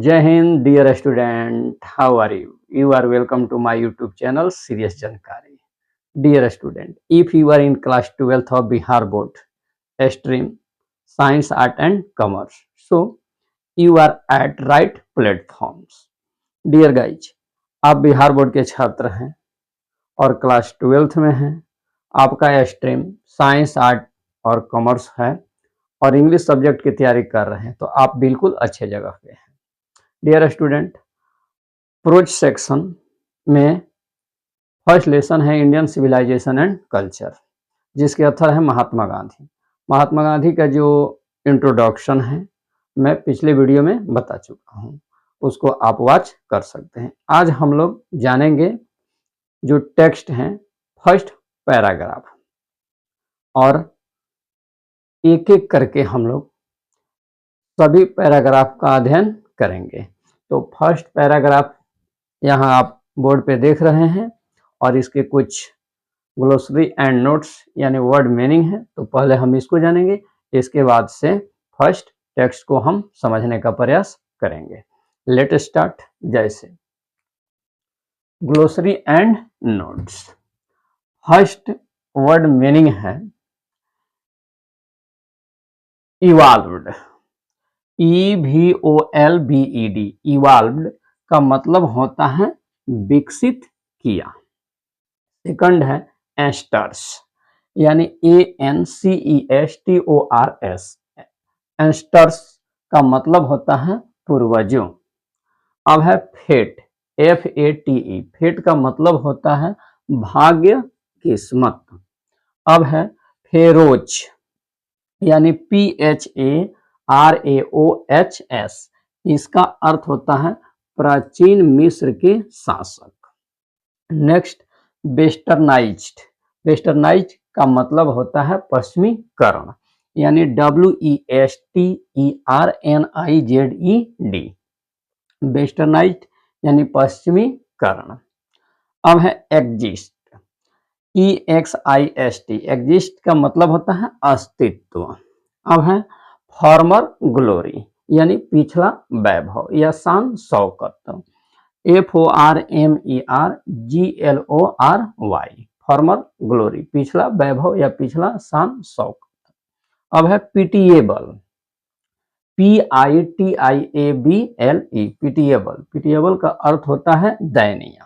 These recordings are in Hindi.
जय Hind dear student, how are you? You are welcome to my YouTube channel Serious Jankari. Dear student, if you are in class 12th of Bihar Board stream Science, Art and Commerce, so you are at right platforms. Dear guys, आप बिहार बोर्ड के छात्र हैं और क्लास 12th में हैं। आपका स्ट्रीम साइंस, आर्ट और कॉमर्स है और इंग्लिश सब्जेक्ट की तैयारी कर रहे हैं, तो आप बिल्कुल अच्छे जगह पे हैं। डियर स्टूडेंट, प्रोज सेक्शन में फर्स्ट लेसन है इंडियन सिविलाइजेशन एंड कल्चर, जिसके ऑथर है महात्मा गांधी। महात्मा गांधी का जो इंट्रोडक्शन है मैं पिछले वीडियो में बता चुका हूँ, उसको आप वॉच कर सकते हैं। आज हम लोग जानेंगे जो टेक्स्ट हैं फर्स्ट पैराग्राफ, और एक एक करके हम लोग सभी पैराग्राफ का अध्ययन करेंगे। तो फर्स्ट पैराग्राफ यहाँ आप बोर्ड पे देख रहे हैं और इसके कुछ ग्लोसरी एंड नोट्स यानी वर्ड मीनिंग है। तो पहले हम इसको जानेंगे, इसके बाद से फर्स्ट टेक्स्ट को हम समझने का प्रयास करेंगे। Let start. जैसे glossary and notes, first word meaning है इवॉल्व्ड, EVOLVED, इवॉल्व्ड का मतलब होता है विकसित किया। सेकंड है एंस्टर्स, यानी ANCESTORS, एंस्टर्स का मतलब होता है पूर्वजों। अब है फेट, FATE, फेट का मतलब होता है भाग्य, किस्मत। अब है फेरोज, यानी PHARAOHS, इसका अर्थ होता है प्राचीन मिस्र के शासक। नेक्स्ट वेस्टर्नाइज्ड, वेस्टर्नाइज्ड का मतलब होता है पश्चिमीकरण, यानी WESTERNIZED, वेस्टर्नाइज्ड यानी पश्चिमीकरण। अब है एग्जिस्ट, EXIST, एग्जिस्ट का मतलब होता है अस्तित्व। अब है फॉर्मर ग्लोरी, यानी पिछला वैभव या शान शौकत, FORMERGLORY, फॉर्मर ग्लोरी, पिछला वैभव या पिछला शान शौकत। अब है पिटिएबल, PITIABLE, पिटिएबल, पिटिएबल का अर्थ होता है दयनीय।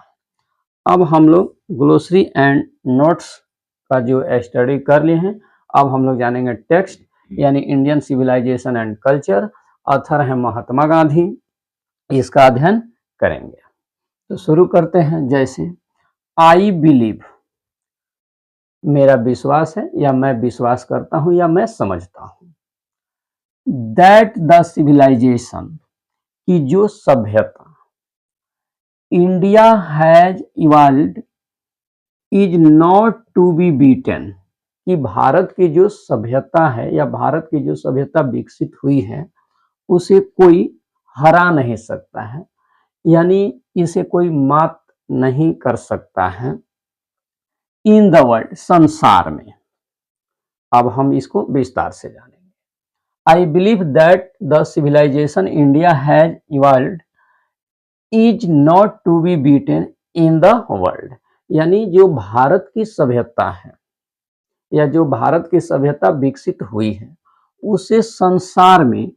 अब हम लोग ग्लोसरी एंड नोट्स का जो स्टडी कर लिए हैं, अब हम लोग जानेंगे टेक्स्ट, यानी Indian civilization and culture. Author है महात्मा गांधी, इसका अध्ययन करेंगे। तो शुरू करते हैं। जैसे आई बिलीव, मेरा विश्वास है या मैं विश्वास करता हूं या मैं समझता हूं, दैट द सिविलाइजेशन, की जो सभ्यता, India has evolved is not to be beaten, कि भारत की जो सभ्यता है या भारत की जो सभ्यता विकसित हुई है उसे कोई हरा नहीं सकता है, यानी इसे कोई मात नहीं कर सकता है। इन द वर्ल्ड, संसार में। अब हम इसको विस्तार से जानेंगे। I believe that the civilization India has evolved is not to be beaten in the world, यानी जो भारत की सभ्यता है या जो भारत की सभ्यता विकसित हुई है उसे संसार में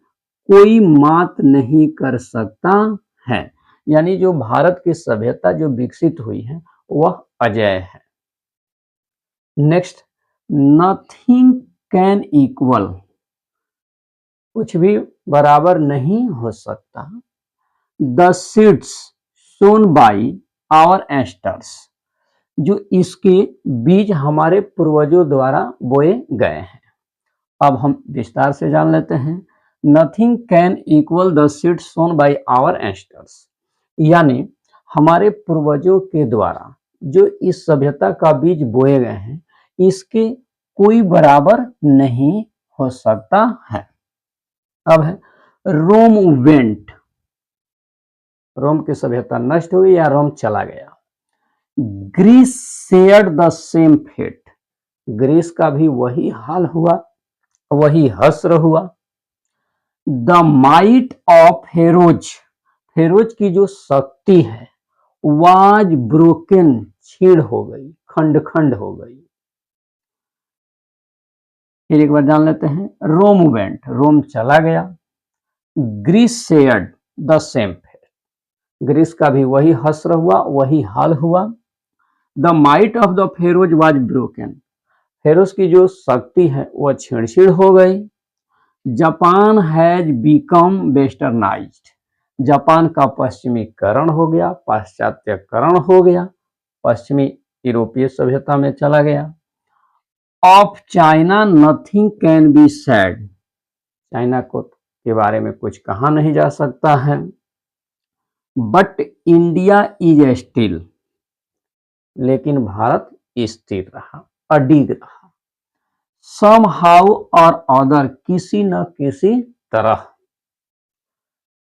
कोई मात नहीं कर सकता है, यानी जो भारत की सभ्यता जो विकसित हुई है वह अजेय है। नेक्स्ट, नथिंग कैन इक्वल, कुछ भी बराबर नहीं हो सकता, the seeds sown by our ancestors, जो इसके बीज हमारे पूर्वजों द्वारा बोए गए हैं। अब हम विस्तार से जान लेते हैं। Nothing can equal the seeds sown by our ancestors, यानी हमारे पूर्वजों के द्वारा जो इस सभ्यता का बीज बोए गए हैं इसके कोई बराबर नहीं हो सकता है। अब है रोम वेंट, रोम की सभ्यता नष्ट हुई या रोम चला गया। Greece shared the same fate, Greece का भी वही हाल हुआ, वही हश्र हुआ। The might of heroes Pharaohs की जो शक्ति है वाज ब्रोकन, छीड़ हो गई, खंड खंड हो गई। फिर एक बार जान लेते हैं, रोम वेंट, रोम चला गया। Greece shared the same fate, Greece का भी वही हश्र हुआ, वही हाल हुआ। The might of the Pharaohs was broken, Pharaohs की जो शक्ति है वह छीड़ हो गई। Japan has become westernized, Japan का पश्चिमीकरण हो गया, पाश्चात्यकरण हो गया, पश्चिमी यूरोपीय सभ्यता में चला गया। Of China nothing can be said, China को के बारे में कुछ कहा नहीं जा सकता है। बट इंडिया इज स्टिल, लेकिन भारत स्थिर रहा, अडिग रहा। सम हाउ और अदर, किसी न किसी तरह।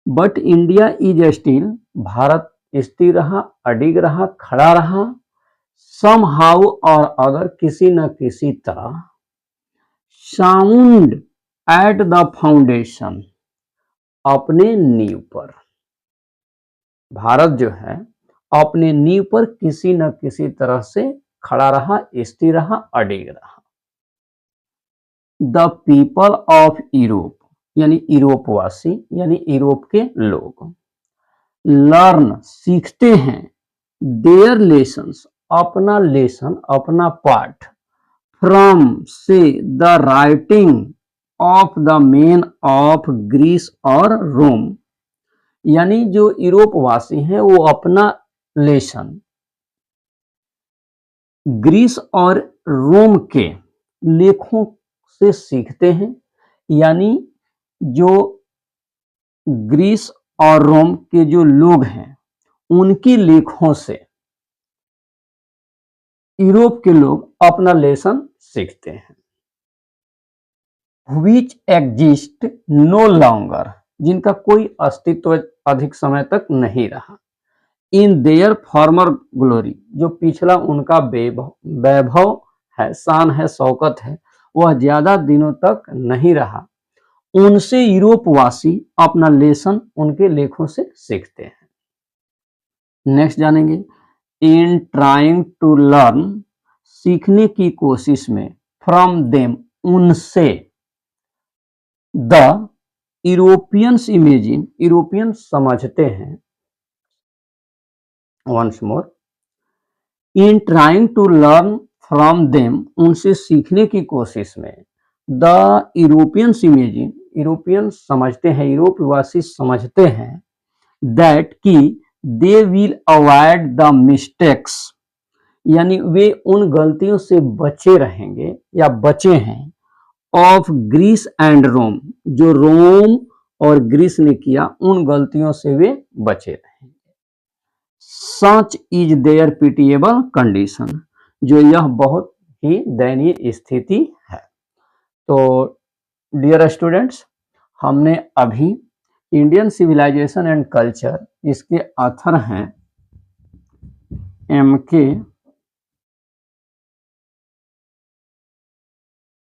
But India is still, Bharat स्थिर रहा, अडिग रहा, खड़ा रहा। सम हाउ और अदर, किसी न किसी तरह। साउंड एट द फाउंडेशन, अपने नींव पर, भारत जो है अपने नींव पर किसी न किसी तरह से खड़ा रहा, स्थिर रहा, अडिग रहा। द पीपल ऑफ यूरोप, यानी यूरोपवासी, यानी यूरोप के लोग। लर्न, सीखते हैं। देयर लेसन्स, अपना लेसन, अपना पाठ। फ्रॉम, से। The writing of the men of Greece और रोम, यानी जो यूरोपवासी हैं वो अपना लेसन ग्रीस और रोम के लेखों से सीखते हैं, यानी जो ग्रीस और रोम के जो लोग हैं उनकी लेखों से यूरोप के लोग अपना लेसन सीखते हैं। विच एग्जिस्ट नो लॉन्गर, जिनका कोई अस्तित्व अधिक समय तक नहीं रहा। इन देयर फॉर्मर ग्लोरी, जो पिछला उनका वैभव है, शान है, शौकत है, वह ज्यादा दिनों तक नहीं रहा। उनसे यूरोपवासी अपना लेसन उनके लेखों से सीखते हैं। नेक्स्ट जानेंगे, इन ट्राइंग टू लर्न, सीखने की कोशिश में। फ्रॉम देम, उनसे। द यूरोपियंस इमेजिन, यूरोपियन समझते हैं। Once more, in trying to learn from them, उनसे सीखने की कोशिश में। द यूरोपियंस इमेजिन, यूरोपियन समझते हैं, यूरोपवासी समझते हैं। दैट कि they will avoid the mistakes, यानी वे उन गलतियों से बचे रहेंगे या बचे हैं। ऑफ ग्रीस एंड रोम, जो रोम और ग्रीस ने किया उन गलतियों से वे बचे रहेंगे। Such is their pitiable condition, जो यह बहुत ही दयनीय स्थिति है। तो डियर स्टूडेंट्स, हमने अभी इंडियन सिविलाइजेशन एंड कल्चर, इसके ऑथर हैं M.K.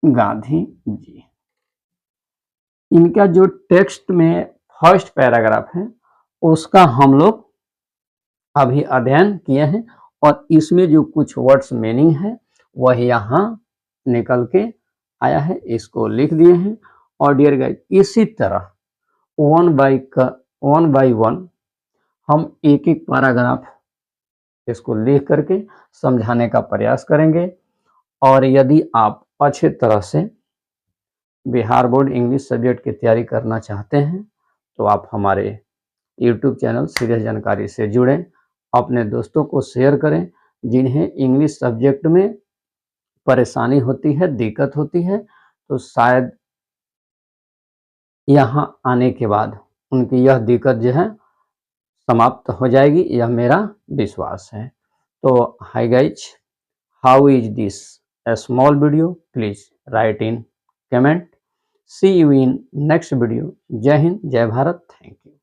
गांधी जी। इनका जो टेक्स्ट में फर्स्ट पैराग्राफ है उसका हम लोग अभी अध्ययन किए हैं, और इसमें जो कुछ वर्ड्स मीनिंग है वह यहाँ निकल के आया है, इसको लिख दिए हैं। और डियर गाइस, इसी तरह वन बाय वन हम एक एक पैराग्राफ इसको लिख करके समझाने का प्रयास करेंगे। और यदि आप अच्छे तरह से बिहार बोर्ड इंग्लिश सब्जेक्ट की तैयारी करना चाहते हैं तो आप हमारे YouTube चैनल सीरियस जानकारी से जुड़ें, अपने दोस्तों को शेयर करें जिन्हें इंग्लिश सब्जेक्ट में परेशानी होती है, दिक्कत होती है, तो शायद यहाँ आने के बाद उनकी यह दिक्कत जो है समाप्त हो जाएगी, यह मेरा विश्वास है। तो hi guys, how is this a small video? Please write in comment. See you in next video. जय हिंद, जय भारत, थैंक यू।